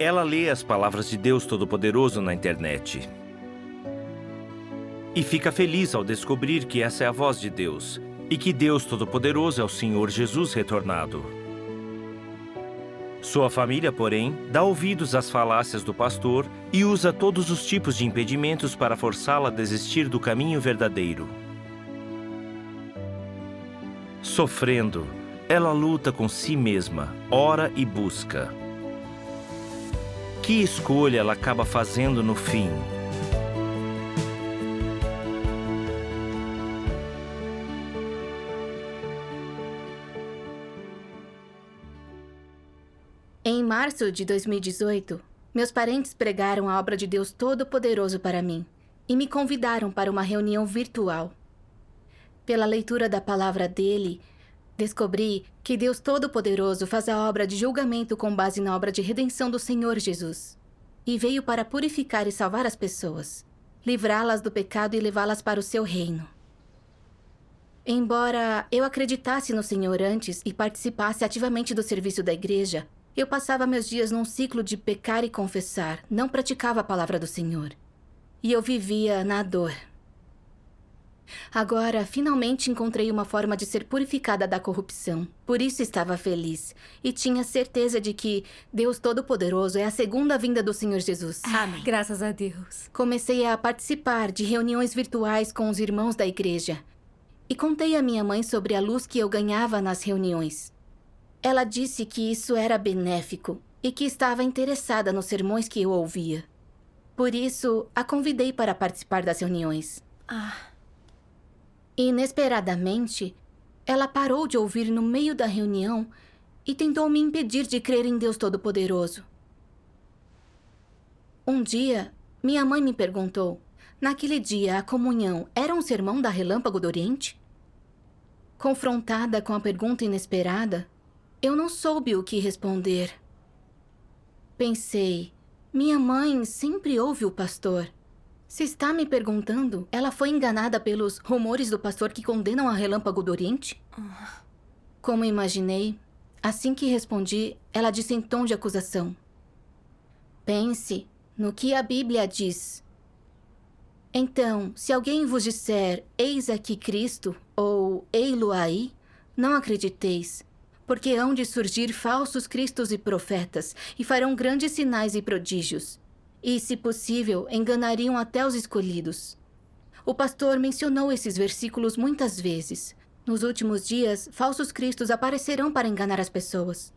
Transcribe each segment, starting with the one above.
Ela lê as palavras de Deus Todo-Poderoso na internet e fica feliz ao descobrir que essa é a voz de Deus e que Deus Todo-Poderoso é o Senhor Jesus retornado. Sua família, porém, dá ouvidos às falácias do pastor e usa todos os tipos de impedimentos para forçá-la a desistir do caminho verdadeiro. Sofrendo, ela luta com si mesma, ora e busca. Que escolha ela acaba fazendo no fim? Em março de 2018, meus parentes pregaram a obra de Deus Todo-Poderoso para mim e me convidaram para uma reunião virtual. Pela leitura da palavra dele, descobri que Deus Todo-Poderoso faz a obra de julgamento com base na obra de redenção do Senhor Jesus e veio para purificar e salvar as pessoas, livrá-las do pecado e levá-las para o seu reino. Embora eu acreditasse no Senhor antes e participasse ativamente do serviço da igreja, eu passava meus dias num ciclo de pecar e confessar, não praticava a palavra do Senhor. E eu vivia na dor. Agora, finalmente encontrei uma forma de ser purificada da corrupção. Por isso estava feliz. E tinha certeza de que Deus Todo-Poderoso é a segunda vinda do Senhor Jesus. Amém. Graças a Deus. Comecei a participar de reuniões virtuais com os irmãos da igreja. E contei à minha mãe sobre a luz que eu ganhava nas reuniões. Ela disse que isso era benéfico e que estava interessada nos sermões que eu ouvia. Por isso, a convidei para participar das reuniões. Inesperadamente, ela parou de ouvir no meio da reunião e tentou me impedir de crer em Deus Todo-Poderoso. Um dia, minha mãe me perguntou, naquele dia a comunhão era um sermão da Relâmpago do Oriente? Confrontada com a pergunta inesperada, eu não soube o que responder. Pensei, minha mãe sempre ouve o pastor. Se está me perguntando, ela foi enganada pelos rumores do pastor que condenam a Relâmpago do Oriente? Como imaginei, assim que respondi, ela disse em tom de acusação. Pense no que a Bíblia diz. Então, se alguém vos disser, eis aqui Cristo, ou ei-lo aí, não acrediteis. Porque hão de surgir falsos cristos e profetas, e farão grandes sinais e prodígios. E, se possível, enganariam até os escolhidos. O pastor mencionou esses versículos muitas vezes. Nos últimos dias, falsos cristos aparecerão para enganar as pessoas.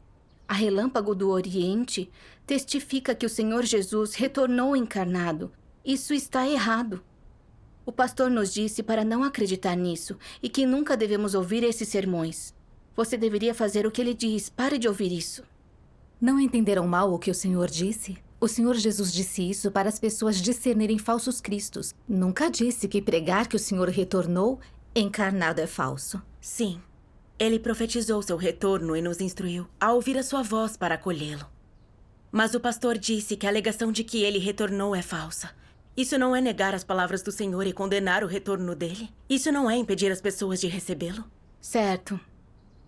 A Relâmpago do Oriente testifica que o Senhor Jesus retornou encarnado. Isso está errado. O pastor nos disse para não acreditar nisso e que nunca devemos ouvir esses sermões. Você deveria fazer o que ele diz. Pare de ouvir isso. Não entenderam mal o que o Senhor disse? O Senhor Jesus disse isso para as pessoas discernirem falsos cristos. Nunca disse que pregar que o Senhor retornou encarnado é falso. Sim. Ele profetizou seu retorno e nos instruiu a ouvir a sua voz para acolhê-lo. Mas o pastor disse que a alegação de que ele retornou é falsa. Isso não é negar as palavras do Senhor e condenar o retorno dele? Isso não é impedir as pessoas de recebê-lo? Certo.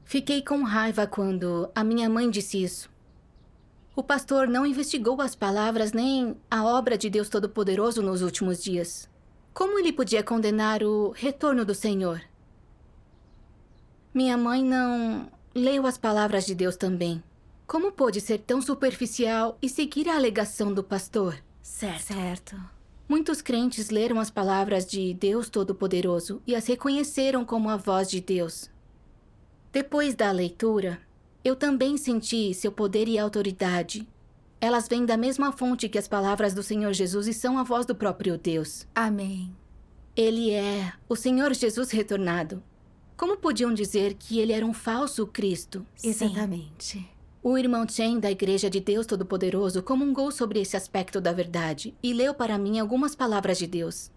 Fiquei com raiva quando a minha mãe disse isso. O pastor não investigou as palavras nem a obra de Deus Todo-Poderoso nos últimos dias. Como ele podia condenar o retorno do Senhor? Minha mãe não leu as palavras de Deus também. Como pôde ser tão superficial e seguir a alegação do pastor? Certo. Muitos crentes leram as palavras de Deus Todo-Poderoso e as reconheceram como a voz de Deus. Depois da leitura, eu também senti seu poder e autoridade. Elas vêm da mesma fonte que as palavras do Senhor Jesus e são a voz do próprio Deus. Amém. Ele é o Senhor Jesus retornado. Como podiam dizer que ele era um falso Cristo? Exatamente. O irmão Chen, da Igreja de Deus Todo-Poderoso, comungou sobre esse aspecto da verdade e leu para mim algumas palavras de Deus.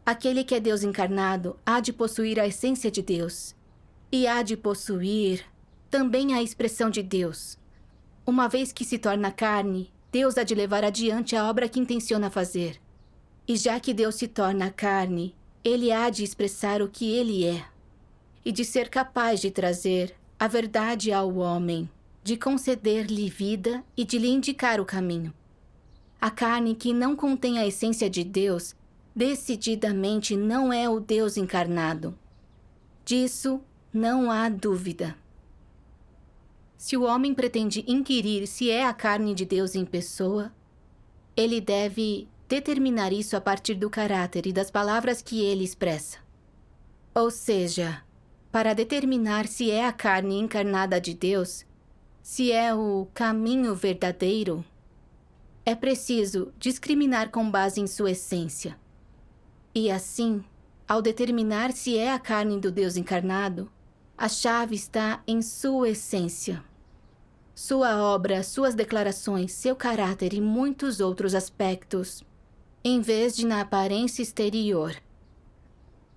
Aquele que é Deus encarnado há de possuir a essência de Deus e há de possuir também a expressão de Deus. Uma vez que se torna carne, Deus há de levar adiante a obra que intenciona fazer. E já que Deus se torna carne, ele há de expressar o que ele é e de ser capaz de trazer a verdade ao homem. de conceder-lhe vida e de lhe indicar o caminho. A carne que não contém a essência de Deus, decididamente não é o Deus encarnado. Disso não há dúvida. Se o homem pretende inquirir se é a carne de Deus em pessoa, ele deve determinar isso a partir do caráter e das palavras que ele expressa. Ou seja, para determinar se é a carne encarnada de Deus, se é o caminho verdadeiro, é preciso discriminar com base em sua essência. E assim, ao determinar se é a carne do Deus encarnado, a chave está em sua essência. Sua obra, suas declarações, seu caráter e muitos outros aspectos, em vez de na aparência exterior.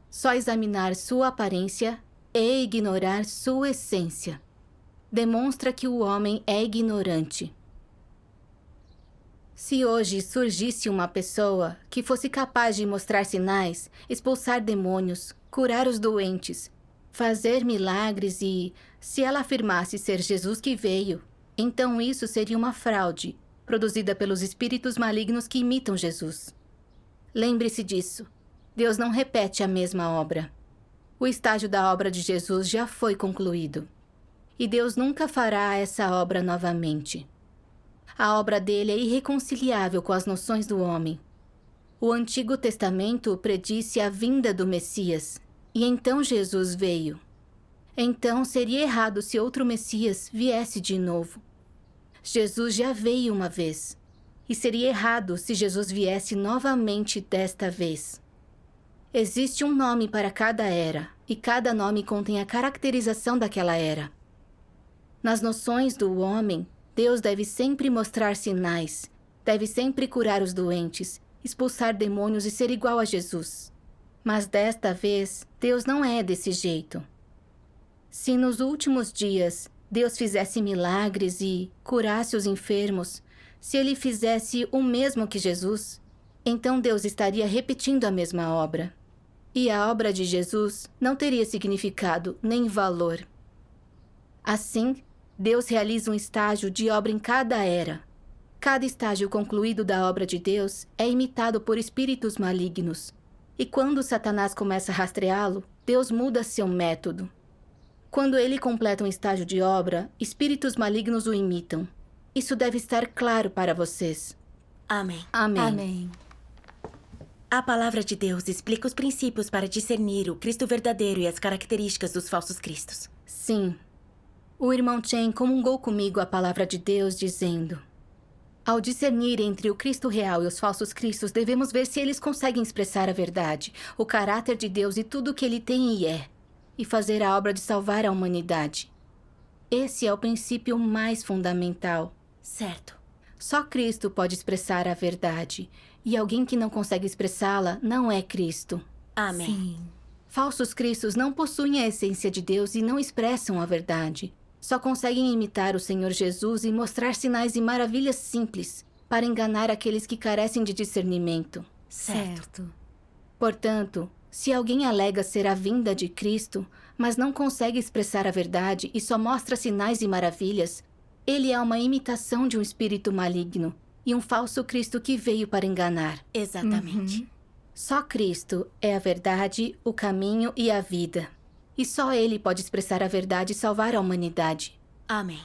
Só examinar sua aparência e ignorar sua essência demonstra que o homem é ignorante. Se hoje surgisse uma pessoa que fosse capaz de mostrar sinais, expulsar demônios, curar os doentes, fazer milagres e, se ela afirmasse ser Jesus que veio, então isso seria uma fraude, produzida pelos espíritos malignos que imitam Jesus. Lembre-se disso. Deus não repete a mesma obra. O estágio da obra de Jesus já foi concluído. E Deus nunca fará essa obra novamente. A obra dele é irreconciliável com as noções do homem. O Antigo Testamento predisse a vinda do Messias, e então Jesus veio. Então seria errado se outro Messias viesse de novo. Jesus já veio uma vez, e seria errado se Jesus viesse novamente desta vez. Existe um nome para cada era, e cada nome contém a caracterização daquela era. Nas noções do homem, Deus deve sempre mostrar sinais, deve sempre curar os doentes, expulsar demônios e ser igual a Jesus. Mas desta vez, Deus não é desse jeito. Se nos últimos dias Deus fizesse milagres e curasse os enfermos, se ele fizesse o mesmo que Jesus, então Deus estaria repetindo a mesma obra. E a obra de Jesus não teria significado nem valor. Assim, Deus realiza um estágio de obra em cada era. Cada estágio concluído da obra de Deus é imitado por espíritos malignos. E quando Satanás começa a rastreá-lo, Deus muda seu método. Quando ele completa um estágio de obra, espíritos malignos o imitam. Isso deve estar claro para vocês. Amém. Amém. Amém. A palavra de Deus explica os princípios para discernir o Cristo verdadeiro e as características dos falsos cristos. Sim. O irmão Chen comungou comigo a palavra de Deus, dizendo: ao discernir entre o Cristo real e os falsos cristos, devemos ver se eles conseguem expressar a verdade, o caráter de Deus e tudo o que ele tem e é, e fazer a obra de salvar a humanidade. Esse é o princípio mais fundamental. Certo. Só Cristo pode expressar a verdade, e alguém que não consegue expressá-la não é Cristo. Amém. Sim. Falsos cristos não possuem a essência de Deus e não expressam a verdade. Só conseguem imitar o Senhor Jesus e mostrar sinais e maravilhas simples para enganar aqueles que carecem de discernimento. Certo. Portanto, se alguém alega ser a vinda de Cristo, mas não consegue expressar a verdade e só mostra sinais e maravilhas, ele é uma imitação de um espírito maligno e um falso Cristo que veio para enganar. Exatamente. Só Cristo é a verdade, o caminho e a vida. E só Ele pode expressar a verdade e salvar a humanidade. Amém.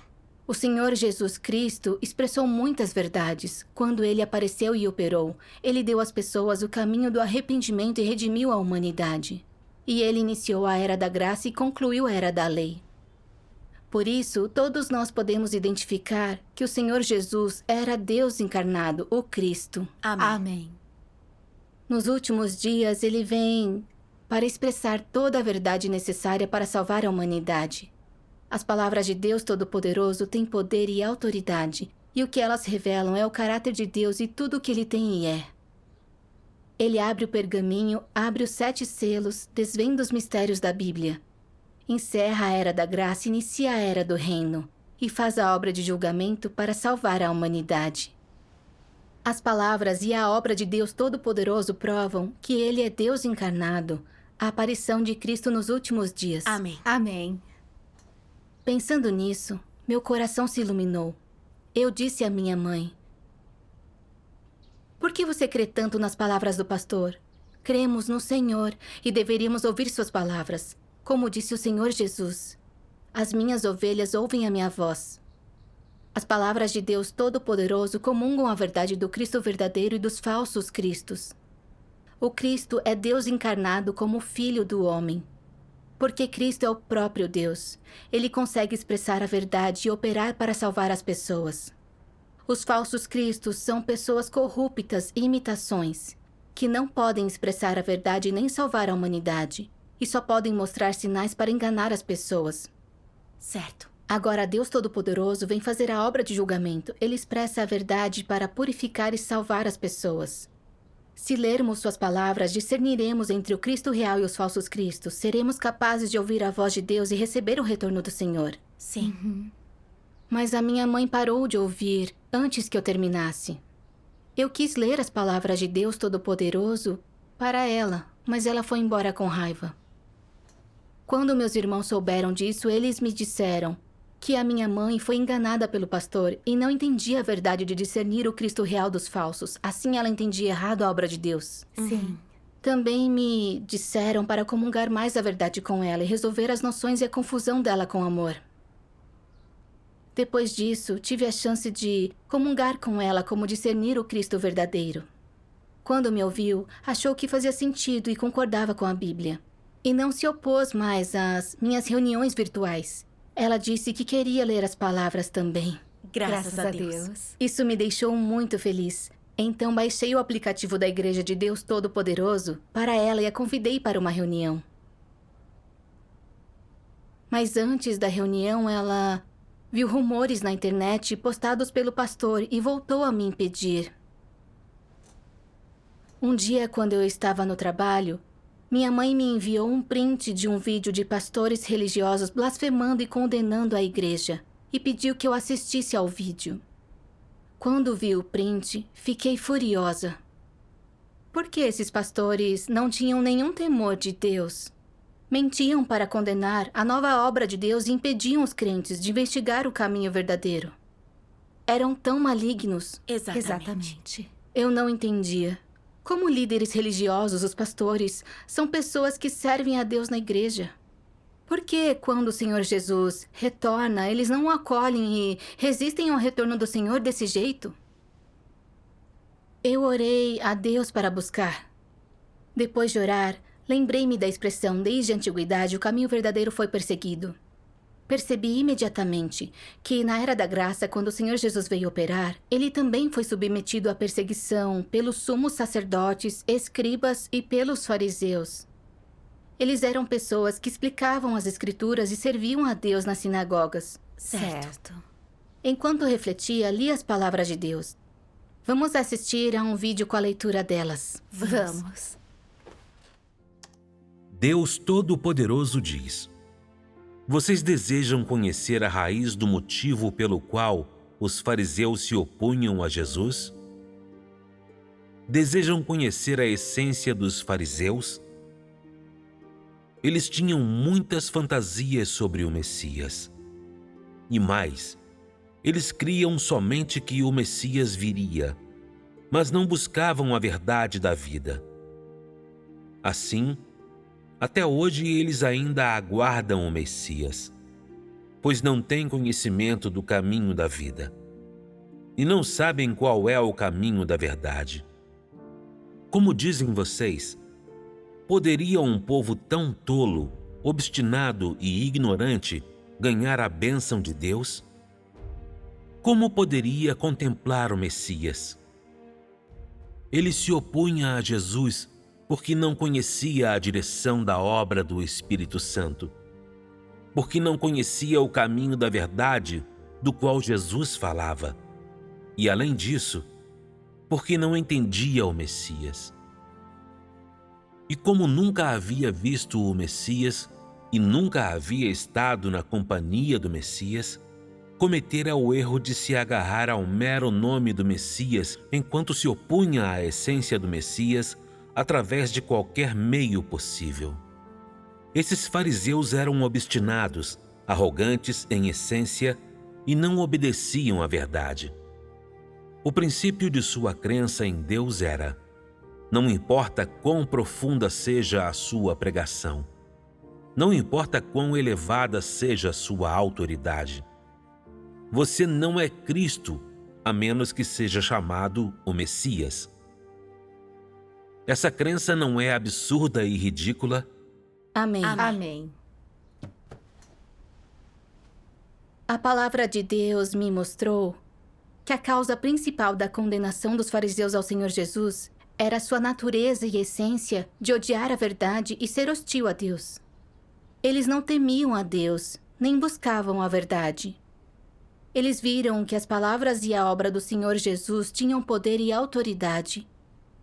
O Senhor Jesus Cristo expressou muitas verdades. Quando Ele apareceu e operou, Ele deu às pessoas o caminho do arrependimento e redimiu a humanidade. E Ele iniciou a Era da Graça e concluiu a Era da Lei. Por isso, todos nós podemos identificar que o Senhor Jesus era Deus encarnado, o Cristo. Amém. Amém. Nos últimos dias, Ele vem para expressar toda a verdade necessária para salvar a humanidade. As palavras de Deus Todo-Poderoso têm poder e autoridade, e o que elas revelam é o caráter de Deus e tudo o que Ele tem e é. Ele abre o pergaminho, abre os 7 selos, desvenda os mistérios da Bíblia. Encerra a Era da Graça e inicia a Era do Reino, e faz a obra de julgamento para salvar a humanidade. As palavras e a obra de Deus Todo-Poderoso provam que Ele é Deus encarnado, a aparição de Cristo nos últimos dias. Amém. Amém. Pensando nisso, meu coração se iluminou. Eu disse à minha mãe: por que você crê tanto nas palavras do pastor? Cremos no Senhor e deveríamos ouvir suas palavras. Como disse o Senhor Jesus: as minhas ovelhas ouvem a minha voz. As palavras de Deus Todo-Poderoso comungam a verdade do Cristo verdadeiro e dos falsos cristos. O Cristo é Deus encarnado como Filho do homem. Porque Cristo é o próprio Deus. Ele consegue expressar a verdade e operar para salvar as pessoas. Os falsos cristos são pessoas corruptas e imitações, que não podem expressar a verdade nem salvar a humanidade, e só podem mostrar sinais para enganar as pessoas. Certo. Agora Deus Todo-Poderoso vem fazer a obra de julgamento. Ele expressa a verdade para purificar e salvar as pessoas. Se lermos suas palavras, discerniremos entre o Cristo real e os falsos cristos. Seremos capazes de ouvir a voz de Deus e receber o retorno do Senhor. Sim. Mas a minha mãe parou de ouvir antes que eu terminasse. Eu quis ler as palavras de Deus Todo-Poderoso para ela, mas ela foi embora com raiva. Quando meus irmãos souberam disso, eles me disseram que a minha mãe foi enganada pelo pastor e não entendia a verdade de discernir o Cristo real dos falsos. Assim ela entendia errado a obra de Deus. Sim. Também me disseram para comungar mais a verdade com ela e resolver as noções e a confusão dela com amor. Depois disso, tive a chance de comungar com ela como discernir o Cristo verdadeiro. Quando me ouviu, achou que fazia sentido e concordava com a Bíblia. E não se opôs mais às minhas reuniões virtuais. Ela disse que queria ler as palavras também. Graças a Deus. Isso me deixou muito feliz. Então baixei o aplicativo da Igreja de Deus Todo-Poderoso para ela e a convidei para uma reunião. Mas antes da reunião, ela viu rumores na internet postados pelo pastor e voltou a me impedir. Um dia, quando eu estava no trabalho, minha mãe me enviou um print de um vídeo de pastores religiosos blasfemando e condenando a igreja e pediu que eu assistisse ao vídeo. Quando vi o print, fiquei furiosa. Por que esses pastores não tinham nenhum temor de Deus? Mentiam para condenar a nova obra de Deus e impediam os crentes de investigar o caminho verdadeiro. Eram tão malignos. Exatamente. Eu não entendia. Como líderes religiosos, os pastores são pessoas que servem a Deus na igreja. Por que, quando o Senhor Jesus retorna, eles não o acolhem e resistem ao retorno do Senhor desse jeito? Eu orei a Deus para buscar. Depois de orar, lembrei-me da expressão desde a antiguidade o caminho verdadeiro foi perseguido. Percebi imediatamente que, na Era da Graça, quando o Senhor Jesus veio operar, ele também foi submetido à perseguição pelos sumos sacerdotes, escribas e pelos fariseus. Eles eram pessoas que explicavam as Escrituras e serviam a Deus nas sinagogas. Certo. Enquanto refletia, li as palavras de Deus. Vamos assistir a um vídeo com a leitura delas. Vamos. Deus Todo-Poderoso diz: vocês desejam conhecer a raiz do motivo pelo qual os fariseus se opunham a Jesus? Desejam conhecer a essência dos fariseus? Eles tinham muitas fantasias sobre o Messias. E mais, eles criam somente que o Messias viria, mas não buscavam a verdade da vida. Assim, até hoje eles ainda aguardam o Messias, pois não têm conhecimento do caminho da vida e não sabem qual é o caminho da verdade. Como dizem vocês, poderia um povo tão tolo, obstinado e ignorante ganhar a bênção de Deus? Como poderia contemplar o Messias? Ele se opunha a Jesus porque não conhecia a direção da obra do Espírito Santo, porque não conhecia o caminho da verdade do qual Jesus falava, e além disso, porque não entendia o Messias. E como nunca havia visto o Messias e nunca havia estado na companhia do Messias, cometera o erro de se agarrar ao mero nome do Messias enquanto se opunha à essência do Messias através de qualquer meio possível. Esses fariseus eram obstinados, arrogantes em essência e não obedeciam à verdade. O princípio de sua crença em Deus era: não importa quão profunda seja a sua pregação, não importa quão elevada seja a sua autoridade, você não é Cristo, a menos que seja chamado o Messias. Essa crença não é absurda e ridícula? Amém. Amém. A palavra de Deus me mostrou que a causa principal da condenação dos fariseus ao Senhor Jesus era sua natureza e essência de odiar a verdade e ser hostil a Deus. Eles não temiam a Deus, nem buscavam a verdade. Eles viram que as palavras e a obra do Senhor Jesus tinham poder e autoridade.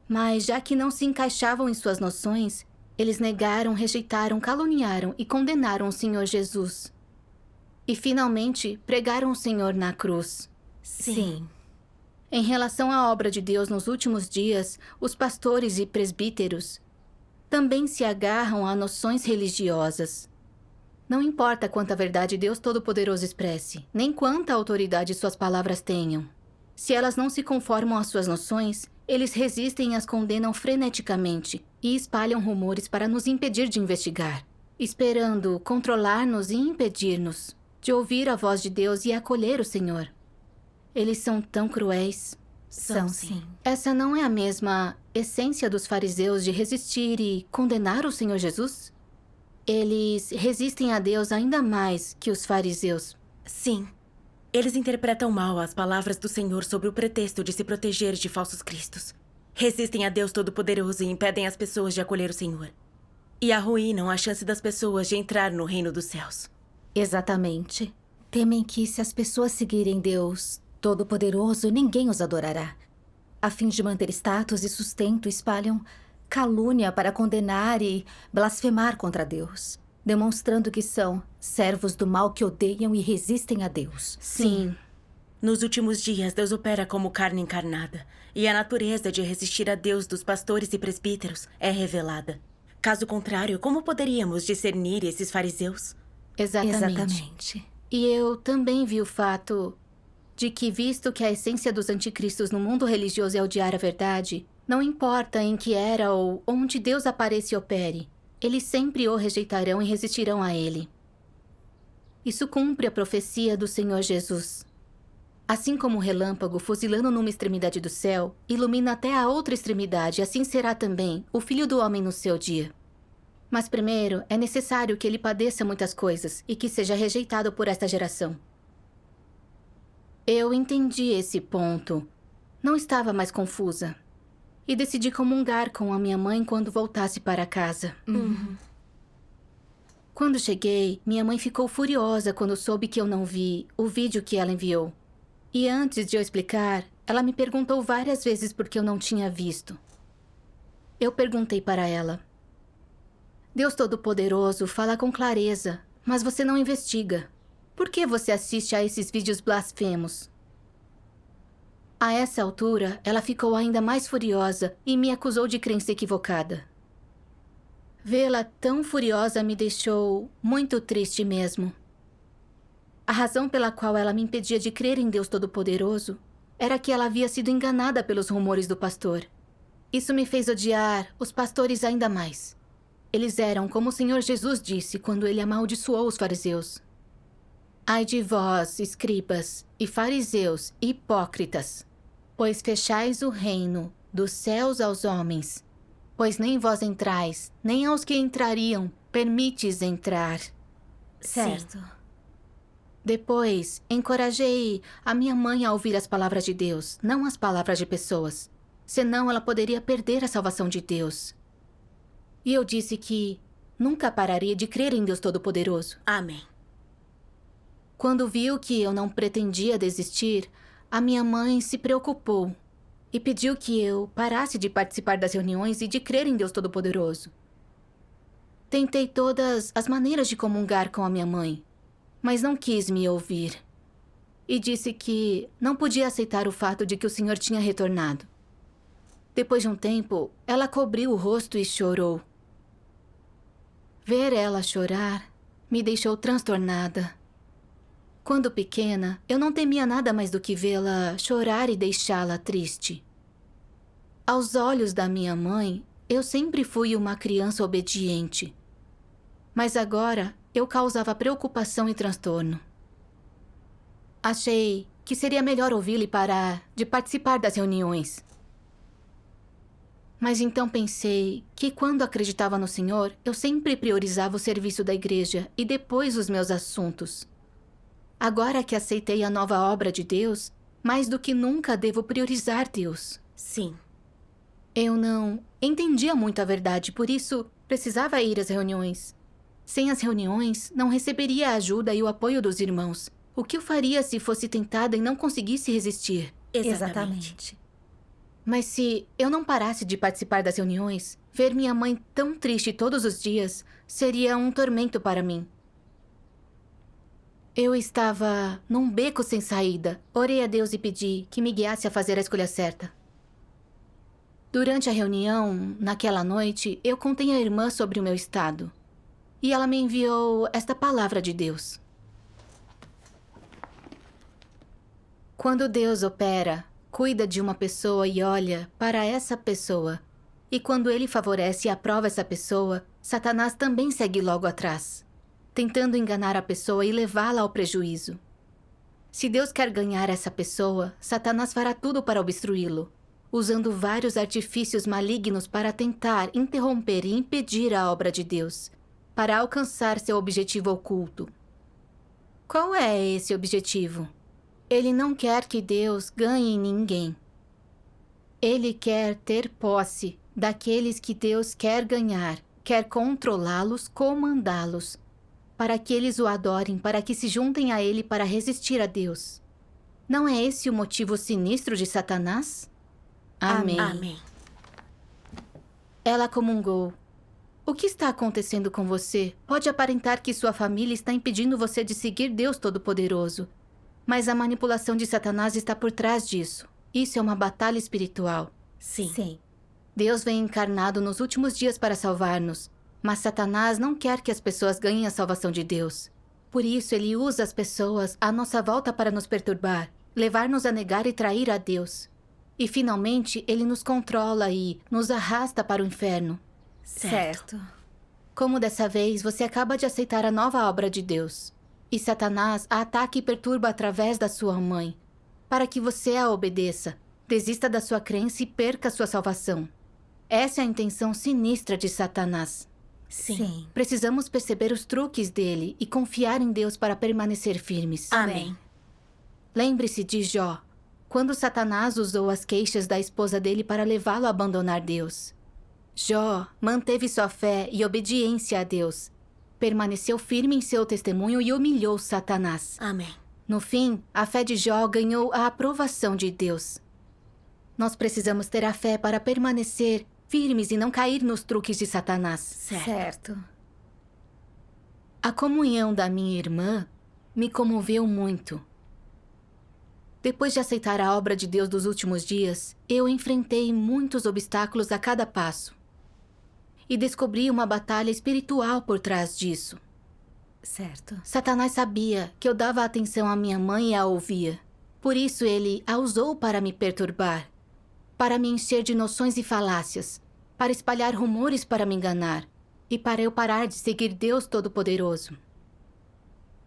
Mas, já que não se encaixavam em suas noções, eles negaram, rejeitaram, caluniaram e condenaram o Senhor Jesus. E, finalmente, pregaram o Senhor na cruz. Sim. Em relação à obra de Deus nos últimos dias, os pastores e presbíteros também se agarram a noções religiosas. Não importa quanta verdade Deus Todo-Poderoso expresse, nem quanta autoridade suas palavras tenham. Se elas não se conformam às suas noções, eles resistem e as condenam freneticamente e espalham rumores para nos impedir de investigar, esperando controlar-nos e impedir-nos de ouvir a voz de Deus e acolher o Senhor. Eles são tão cruéis. São sim. Essa não é a mesma essência dos fariseus de resistir e condenar o Senhor Jesus? Eles resistem a Deus ainda mais que os fariseus. Sim. Eles interpretam mal as palavras do Senhor sob o pretexto de se proteger de falsos cristos. Resistem a Deus Todo-Poderoso e impedem as pessoas de acolher o Senhor. E arruinam a chance das pessoas de entrar no reino dos céus. Exatamente. Temem que, se as pessoas seguirem Deus Todo-Poderoso, ninguém os adorará. A fim de manter status e sustento, espalham calúnia para condenar e blasfemar contra Deus, demonstrando que são servos do mal que odeiam e resistem a Deus. Sim. Nos últimos dias, Deus opera como carne encarnada, e a natureza de resistir a Deus dos pastores e presbíteros é revelada. Caso contrário, como poderíamos discernir esses fariseus? Exatamente. E eu também vi o fato de que, visto que a essência dos anticristos no mundo religioso é odiar a verdade, não importa em que era ou onde Deus apareça e opere, eles sempre o rejeitarão e resistirão a ele. Isso cumpre a profecia do Senhor Jesus. Assim como o relâmpago, fuzilando numa extremidade do céu, ilumina até a outra extremidade, assim será também o Filho do Homem no seu dia. Mas primeiro, é necessário que ele padeça muitas coisas e que seja rejeitado por esta geração. Eu entendi esse ponto. Não estava mais confusa. E decidi comungar com a minha mãe quando voltasse para casa. Quando cheguei, minha mãe ficou furiosa quando soube que eu não vi o vídeo que ela enviou. E antes de eu explicar, ela me perguntou várias vezes por que eu não tinha visto. Eu perguntei para ela: Deus Todo-Poderoso fala com clareza, mas você não investiga. Por que você assiste a esses vídeos blasfemos? A essa altura, ela ficou ainda mais furiosa e me acusou de crença equivocada. Vê-la tão furiosa me deixou muito triste mesmo. A razão pela qual ela me impedia de crer em Deus Todo-Poderoso era que ela havia sido enganada pelos rumores do pastor. Isso me fez odiar os pastores ainda mais. Eles eram como o Senhor Jesus disse quando ele amaldiçoou os fariseus. Ai de vós, escribas e fariseus hipócritas, pois fechais o reino dos céus aos homens, pois nem vós entrais, nem aos que entrariam permites entrar. Certo. Depois, encorajei a minha mãe a ouvir as palavras de Deus, não as palavras de pessoas. Senão ela poderia perder a salvação de Deus. E eu disse que nunca pararia de crer em Deus Todo-Poderoso. Amém. Quando viu que eu não pretendia desistir, a minha mãe se preocupou e pediu que eu parasse de participar das reuniões e de crer em Deus Todo-Poderoso. Tentei todas as maneiras de comungar com a minha mãe, mas não quis me ouvir. E disse que não podia aceitar o fato de que o Senhor tinha retornado. Depois de um tempo, ela cobriu o rosto e chorou. Ver ela chorar me deixou transtornada. Quando pequena, eu não temia nada mais do que vê-la chorar e deixá-la triste. Aos olhos da minha mãe, eu sempre fui uma criança obediente. Mas agora, eu causava preocupação e transtorno. Achei que seria melhor ouvi-la e parar de participar das reuniões. Mas então pensei que quando acreditava no Senhor, eu sempre priorizava o serviço da igreja e depois os meus assuntos. Agora que aceitei a nova obra de Deus, mais do que nunca devo priorizar Deus. Sim. Eu não entendia muito a verdade, por isso precisava ir às reuniões. Sem as reuniões, não receberia a ajuda e o apoio dos irmãos. O que eu faria se fosse tentada e não conseguisse resistir? Exatamente. Mas se eu não parasse de participar das reuniões, ver minha mãe tão triste todos os dias seria um tormento para mim. Eu estava num beco sem saída. Orei a Deus e pedi que me guiasse a fazer a escolha certa. Durante a reunião, naquela noite, eu contei à irmã sobre o meu estado. E ela me enviou esta palavra de Deus. Quando Deus opera, cuida de uma pessoa e olha para essa pessoa. E quando ele favorece e aprova essa pessoa, Satanás também segue logo atrás, tentando enganar a pessoa e levá-la ao prejuízo. Se Deus quer ganhar essa pessoa, Satanás fará tudo para obstruí-lo, usando vários artifícios malignos para tentar interromper e impedir a obra de Deus, para alcançar seu objetivo oculto. Qual é esse objetivo? Ele não quer que Deus ganhe ninguém. Ele quer ter posse daqueles que Deus quer ganhar, quer controlá-los, comandá-los, para que eles o adorem, para que se juntem a ele para resistir a Deus. Não é esse o motivo sinistro de Satanás? Amém. Amém. Ela comungou. O que está acontecendo com você? Pode aparentar que sua família está impedindo você de seguir Deus Todo-Poderoso. Mas a manipulação de Satanás está por trás disso. Isso é uma batalha espiritual. Sim. Deus vem encarnado nos últimos dias para salvar-nos. Mas Satanás não quer que as pessoas ganhem a salvação de Deus. Por isso, ele usa as pessoas à nossa volta para nos perturbar, levar-nos a negar e trair a Deus. E, finalmente, ele nos controla e nos arrasta para o inferno. Certo. Como dessa vez, você acaba de aceitar a nova obra de Deus. E Satanás a ataca e perturba através da sua mãe, para que você a obedeça, desista da sua crença e perca sua salvação. Essa é a intenção sinistra de Satanás. Sim. Precisamos perceber os truques dele e confiar em Deus para permanecer firmes. Amém. Lembre-se de Jó, quando Satanás usou as queixas da esposa dele para levá-lo a abandonar Deus. Jó manteve sua fé e obediência a Deus. Permaneceu firme em seu testemunho e humilhou Satanás. Amém. No fim, a fé de Jó ganhou a aprovação de Deus. Nós precisamos ter a fé para permanecer firmes e não cair nos truques de Satanás. Certo. A comunhão da minha irmã me comoveu muito. Depois de aceitar a obra de Deus dos últimos dias, eu enfrentei muitos obstáculos a cada passo. E descobri uma batalha espiritual por trás disso. Certo. Satanás sabia que eu dava atenção à minha mãe e a ouvia. Por isso ele a usou para me perturbar, para me encher de noções e falácias, para espalhar rumores para me enganar e para eu parar de seguir Deus Todo-Poderoso.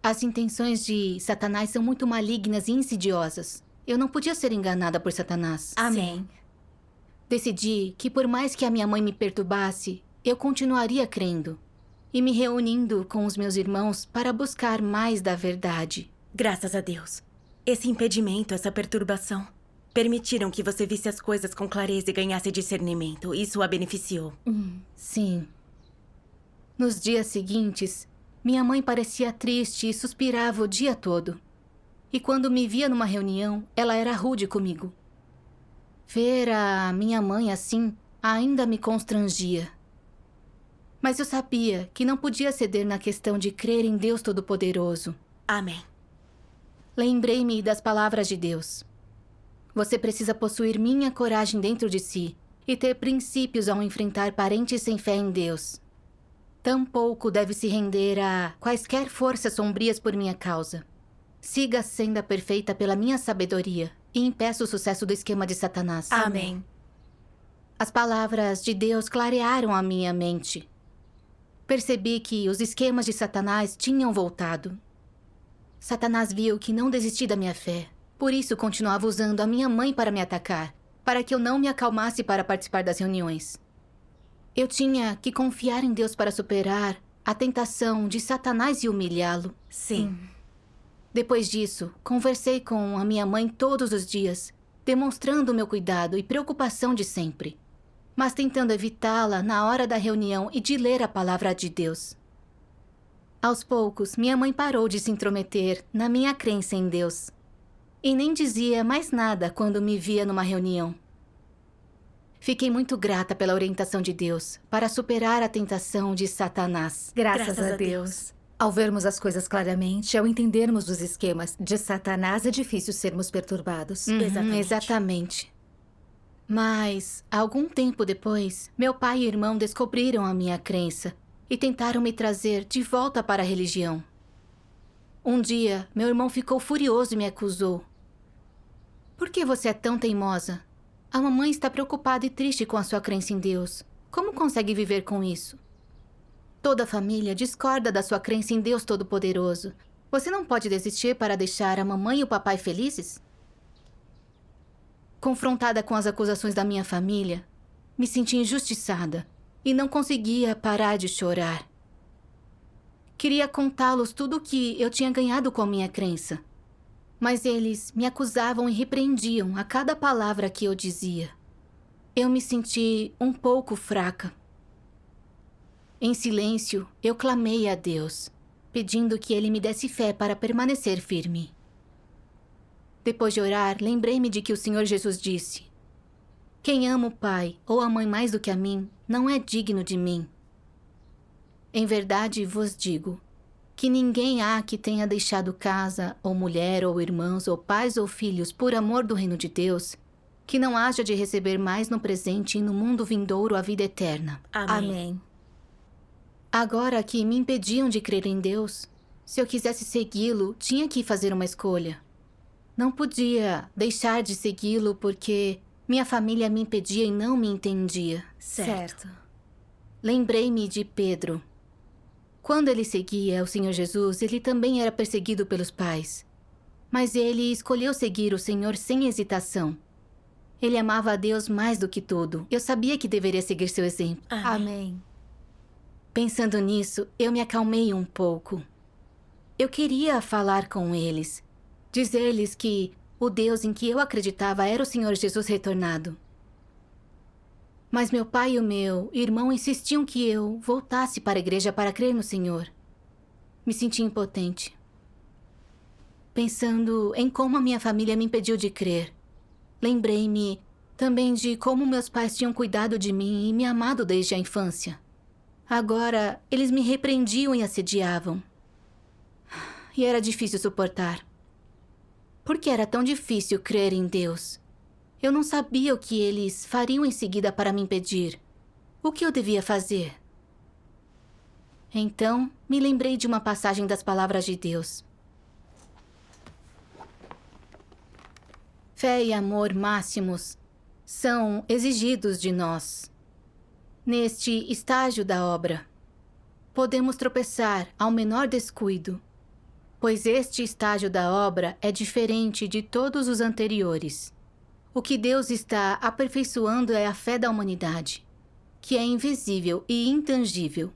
As intenções de Satanás são muito malignas e insidiosas. Eu não podia ser enganada por Satanás. Amém. Decidi que por mais que a minha mãe me perturbasse, eu continuaria crendo e me reunindo com os meus irmãos para buscar mais da verdade. Graças a Deus. Esse impedimento, essa perturbação, permitiram que você visse as coisas com clareza e ganhasse discernimento. Isso a beneficiou. Sim. Nos dias seguintes, minha mãe parecia triste e suspirava o dia todo. E quando me via numa reunião, ela era rude comigo. Ver a minha mãe assim ainda me constrangia. Mas eu sabia que não podia ceder na questão de crer em Deus Todo-Poderoso. Amém. Lembrei-me das palavras de Deus. Você precisa possuir minha coragem dentro de si e ter princípios ao enfrentar parentes sem fé em Deus. Tampouco deve se render a quaisquer forças sombrias por minha causa. siga a senda perfeita pela minha sabedoria e impeça o sucesso do esquema de Satanás. Amém. As palavras de Deus clarearam a minha mente. Percebi que os esquemas de Satanás tinham voltado. Satanás viu que não desisti da minha fé. Por isso, continuava usando a minha mãe para me atacar, para que eu não me acalmasse para participar das reuniões. Eu tinha que confiar em Deus para superar a tentação de Satanás e humilhá-lo. Sim. Depois disso, conversei com a minha mãe todos os dias, demonstrando o meu cuidado e preocupação de sempre, mas tentando evitá-la na hora da reunião e de ler a palavra de Deus. Aos poucos, minha mãe parou de se intrometer na minha crença em Deus e nem dizia mais nada quando me via numa reunião. Fiquei muito grata pela orientação de Deus para superar a tentação de Satanás. Graças a Deus. Ao vermos as coisas claramente, ao entendermos os esquemas de Satanás, é difícil sermos perturbados. Exatamente. Mas, algum tempo depois, meu pai e irmão descobriram a minha crença e tentaram me trazer de volta para a religião. Um dia, meu irmão ficou furioso e me acusou. Por que você é tão teimosa? A mamãe está preocupada e triste com a sua crença em Deus. Como consegue viver com isso? Toda a família discorda da sua crença em Deus Todo-Poderoso. Você não pode desistir para deixar a mamãe e o papai felizes? Confrontada com as acusações da minha família, me senti injustiçada e não conseguia parar de chorar. Queria contá-los tudo o que eu tinha ganhado com a minha crença. Mas eles me acusavam e repreendiam a cada palavra que eu dizia. Eu me senti um pouco fraca. Em silêncio, eu clamei a Deus, pedindo que Ele me desse fé para permanecer firme. Depois de orar, lembrei-me de que o Senhor Jesus disse: "Quem ama o pai ou a mãe mais do que a mim, não é digno de mim. Em verdade vos digo, que ninguém há que tenha deixado casa, ou mulher, ou irmãos, ou pais, ou filhos, por amor do reino de Deus, que não haja de receber mais no presente e no mundo vindouro a vida eterna." Amém. Agora que me impediam de crer em Deus, se eu quisesse segui-lo, tinha que fazer uma escolha. Não podia deixar de segui-lo porque minha família me impedia e não me entendia. Certo. Lembrei-me de Pedro. Quando ele seguia o Senhor Jesus, ele também era perseguido pelos pais. Mas ele escolheu seguir o Senhor sem hesitação. Ele amava a Deus mais do que tudo. Eu sabia que deveria seguir seu exemplo. Amém. Pensando nisso, eu me acalmei um pouco. Eu queria falar com eles, dizer-lhes que o Deus em que eu acreditava era o Senhor Jesus retornado. Mas meu pai e o meu irmão insistiam que eu voltasse para a igreja para crer no Senhor. Me senti impotente, pensando em como a minha família me impediu de crer. Lembrei-me também de como meus pais tinham cuidado de mim e me amado desde a infância. Agora, eles me repreendiam e assediavam. E era difícil suportar. Por que era tão difícil crer em Deus? Eu não sabia o que eles fariam em seguida para me impedir. O que eu devia fazer? Então, me lembrei de uma passagem das palavras de Deus. Fé e amor máximos são exigidos de nós. Neste estágio da obra, podemos tropeçar ao menor descuido, pois este estágio da obra é diferente de todos os anteriores. O que Deus está aperfeiçoando é a fé da humanidade, que é invisível e intangível.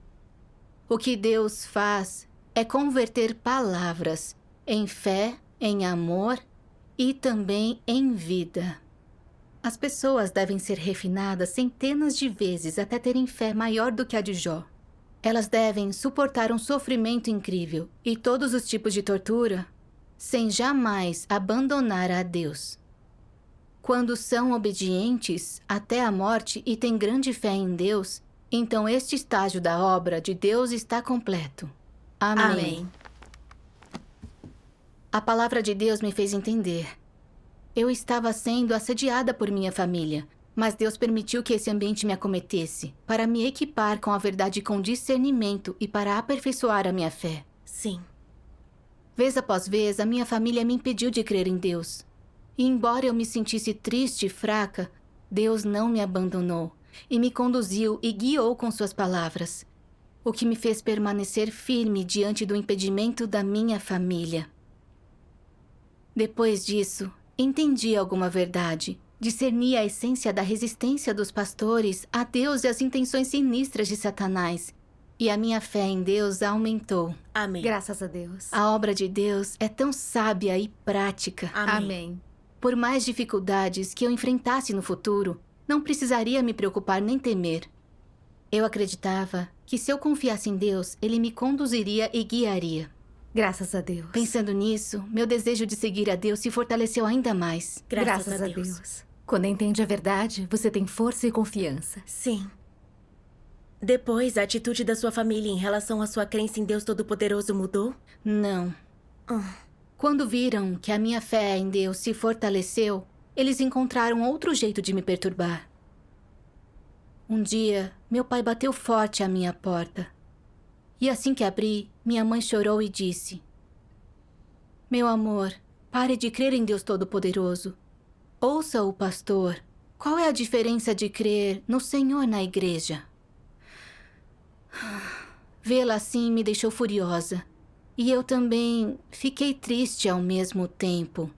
O que Deus faz é converter palavras em fé, em amor e também em vida. As pessoas devem ser refinadas centenas de vezes até terem fé maior do que a de Jó. Elas devem suportar um sofrimento incrível e todos os tipos de tortura sem jamais abandonar a Deus. Quando são obedientes até a morte e têm grande fé em Deus, então este estágio da obra de Deus está completo. Amém. A palavra de Deus me fez entender. Eu estava sendo assediada por minha família, mas Deus permitiu que esse ambiente me acometesse para me equipar com a verdade com discernimento e para aperfeiçoar a minha fé. Sim. Vez após vez, a minha família me impediu de crer em Deus. E embora eu me sentisse triste e fraca, Deus não me abandonou e me conduziu e guiou com suas palavras, o que me fez permanecer firme diante do impedimento da minha família. Depois disso, entendi alguma verdade, discerni a essência da resistência dos pastores a Deus e as intenções sinistras de Satanás, e a minha fé em Deus aumentou. Amém. Graças a Deus. A obra de Deus é tão sábia e prática. Amém. Por mais dificuldades que eu enfrentasse no futuro, não precisaria me preocupar nem temer. Eu acreditava que se eu confiasse em Deus, Ele me conduziria e guiaria. Graças a Deus. Pensando nisso, meu desejo de seguir a Deus se fortaleceu ainda mais. Graças a Deus. Quando entende a verdade, você tem força e confiança. Sim. Depois, a atitude da sua família em relação à sua crença em Deus Todo-Poderoso mudou? Não. Quando viram que a minha fé em Deus se fortaleceu, eles encontraram outro jeito de me perturbar. Um dia, meu pai bateu forte à minha porta. E assim que abri, minha mãe chorou e disse: "Meu amor, pare de crer em Deus Todo-Poderoso. Ouça o pastor. Qual é a diferença de crer no Senhor na igreja?" Vê-la assim me deixou furiosa. E eu também fiquei triste ao mesmo tempo.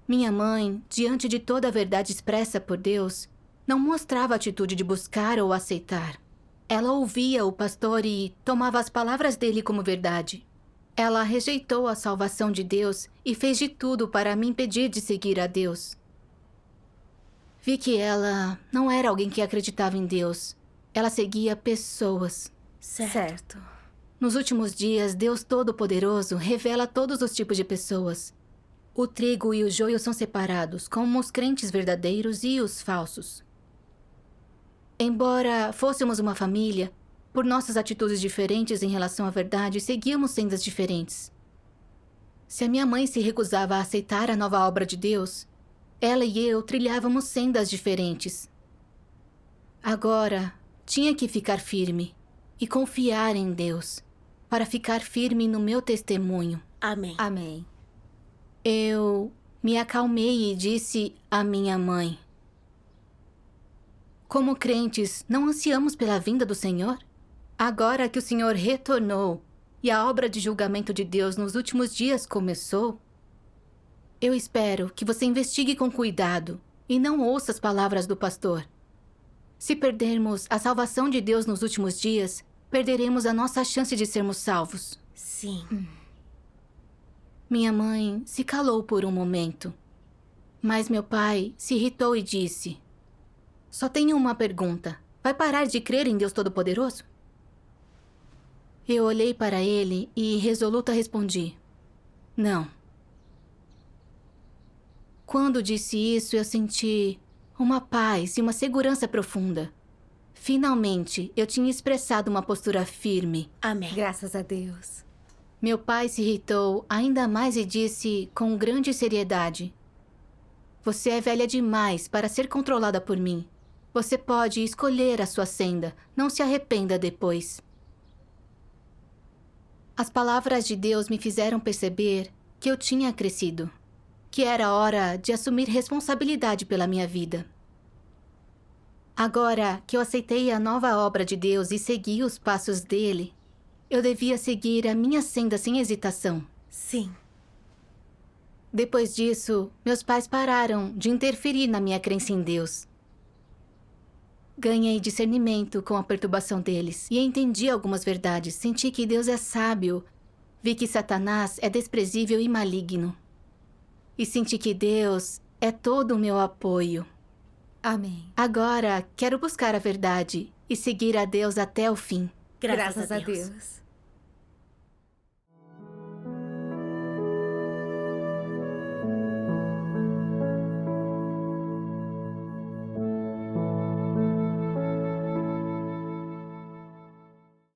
Minha mãe, diante de toda a verdade expressa por Deus, não mostrava atitude de buscar ou aceitar. Ela ouvia o pastor e tomava as palavras dele como verdade. Ela rejeitou a salvação de Deus e fez de tudo para me impedir de seguir a Deus. Vi que ela não era alguém que acreditava em Deus. Ela seguia pessoas. Certo. Nos últimos dias, Deus Todo-Poderoso revela todos os tipos de pessoas. O trigo e o joio são separados, como os crentes verdadeiros e os falsos. Embora fôssemos uma família, por nossas atitudes diferentes em relação à verdade, seguíamos sendas diferentes. Se a minha mãe se recusava a aceitar a nova obra de Deus, ela e eu trilhávamos sendas diferentes. Agora, tinha que ficar firme e confiar em Deus, para ficar firme no meu testemunho. Amém. Amém. Eu me acalmei e disse à minha mãe: "Como crentes, não ansiamos pela vinda do Senhor? Agora que o Senhor retornou e a obra de julgamento de Deus nos últimos dias começou, eu espero que você investigue com cuidado e não ouça as palavras do pastor. Se perdermos a salvação de Deus nos últimos dias, perderemos a nossa chance de sermos salvos." Sim. Minha mãe se calou por um momento, mas meu pai se irritou e disse: "Só tenho uma pergunta. Vai parar de crer em Deus Todo-Poderoso?" Eu olhei para ele e resoluta respondi: "Não." Quando disse isso, eu senti uma paz e uma segurança profunda. Finalmente, eu tinha expressado uma postura firme. Amém. Graças a Deus. Meu pai se irritou ainda mais e disse com grande seriedade: "Você é velha demais para ser controlada por mim. Você pode escolher a sua senda. Não se arrependa depois." As palavras de Deus me fizeram perceber que eu tinha crescido, que era hora de assumir responsabilidade pela minha vida. Agora que eu aceitei a nova obra de Deus e segui os passos dele, eu devia seguir a minha senda sem hesitação. Sim. Depois disso, meus pais pararam de interferir na minha crença em Deus. Ganhei discernimento com a perturbação deles e entendi algumas verdades. Senti que Deus é sábio. Vi que Satanás é desprezível e maligno. E senti que Deus é todo o meu apoio. Amém. Agora, quero buscar a verdade e seguir a Deus até o fim. Graças a Deus.